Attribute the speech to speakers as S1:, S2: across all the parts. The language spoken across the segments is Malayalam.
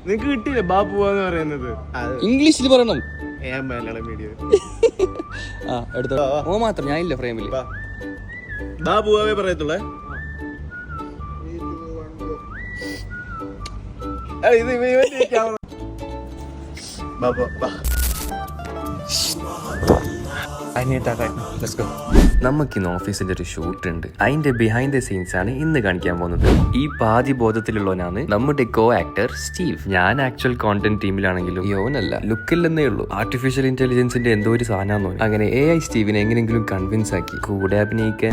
S1: നിനക്ക് കിട്ടിയില്ലേ ബാബുവാന്ന് പറയുന്നത്?
S2: ഇംഗ്ലീഷിൽ പറയണം.
S1: ഞാൻ മലയാളം മീഡിയം.
S2: ആ എടുത്തോ. ഓ മാത്രം ഞാൻ ഇല്ല ഫ്രെയിമിൽ.
S1: ബാബുവാവേ പറയത്തുള്ളേ.
S3: നമുക്കിന്ന് ഓഫീസിന്റെ ഒരു ഷൂട്ട് ഉണ്ട്. അതിന്റെ ബിഹൈൻഡ് ദ സീൻസ് ആണ് ഇന്ന് കാണിക്കാൻ പോകുന്നത്. ഈ പാതി ബോധത്തിലുള്ളവനാണ് നമ്മുടെ കോ ആക്ടർ സ്റ്റീവ്. ഞാൻ ആക്ച്വൽ കോണ്ടന്റ് ടീമിലാണെങ്കിലും യോനല്ല, ലുക്കില്ലെന്നേ ഉള്ളൂ. ആർട്ടിഫിഷ്യൽ ഇന്റലിജൻസിന്റെ എന്തോ ഒരു സാധനം. അങ്ങനെ AI സ്റ്റീവിനെ എങ്ങനെയെങ്കിലും കൺവിൻസ് ആക്കി കൂടെ അഭിനയിക്കാൻ.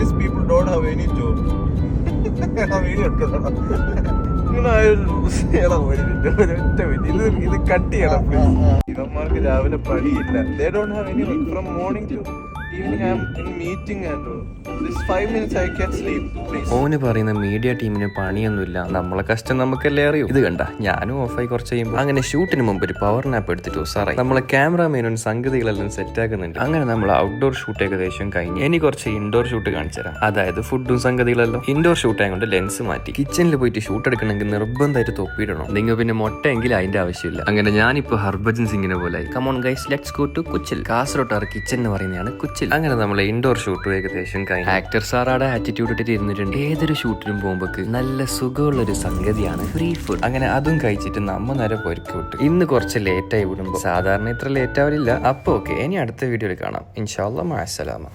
S1: ഇത് കട്ട് ചെയ്യണം. ഇവന്മാർക്ക് രാവിലെ പണിയില്ല. They don't have any work from morning to evening. I'm in meeting and this 5 minutes I can sleep.
S3: ഓന് പറയുന്ന മീഡിയ ടീമിന് പണിയൊന്നുമില്ല, നമ്മളെ കഷ്ടം നമുക്കല്ലേ അറിയൂ. ഇത് കണ്ട ഞാനും ഓഫായി കുറച്ച് കഴിയുമ്പോൾ അങ്ങനെ ഷൂട്ടിന് മുമ്പ് ഒരു പവർ നാപ്പ് എടുത്തിട്ട് ഉസാറായി. നമ്മളെ ക്യാമറമാനും സംഗതികളെല്ലാം സെറ്റ് ആക്കുന്നുണ്ട്. അങ്ങനെ നമ്മൾ ഔട്ട്ഡോർ ഷൂട്ട് ഏകദേശം കഴിഞ്ഞു. ഇനി കുറച്ച് ഇൻഡോർ ഷൂട്ട് കാണിച്ചു തരാം. അതായത് ഫുഡും സംഗതികളെല്ലാം. ഇൻഡോർ ഷൂട്ട് ആയതുകൊണ്ട് ലെൻസ് മാറ്റി. കിച്ചണിൽ പോയിട്ട് ഷൂട്ട് എടുക്കണമെങ്കിൽ നിർബന്ധമായിട്ട് തൊപ്പിയിടണം. നിങ്ങൾ പിന്നെ മുട്ടയെങ്കിൽ അതിന്റെ ആവശ്യമില്ല. അങ്ങനെ ഞാനിപ്പോ ഹർഭജൻ സിംഗിനെ പോലെ come on guys let's go to കുച്ചിൽ. കാസർഗോട്ടാർ കിച്ചൺ എന്ന് പറയുന്നതാണ് കുച്ചിൽ. അങ്ങനെ നമ്മളെ ഇൻഡോർ ഷൂട്ട് ഏകദേശം കഴിഞ്ഞു. ആക്ടർ സാറാടെ ആറ്റിറ്റ്യൂഡ് ഇട്ടിട്ട് ഇരുന്നിട്ടുണ്ട്. ഏതൊരു ഷൂട്ടിനും പോകുമ്പോൾ നല്ല സുഖമുള്ളൊരു സംഗതിയാണ് ഫ്രീ ഫുഡ്. അങ്ങനെ അതും കഴിച്ചിട്ട് നമ്മ നേരെ പൊരുക്കി വിട്ടു. ഇന്ന് കുറച്ച് ലേറ്റായി വിടുമ്പോൾ സാധാരണ ഇത്ര ലേറ്റ് ആവില്ല. അപ്പൊ ഓക്കെ, ഇനി അടുത്ത വീഡിയോയിൽ കാണാം. ഇൻഷാ അല്ലാഹ്, മഅസ്സലാമ.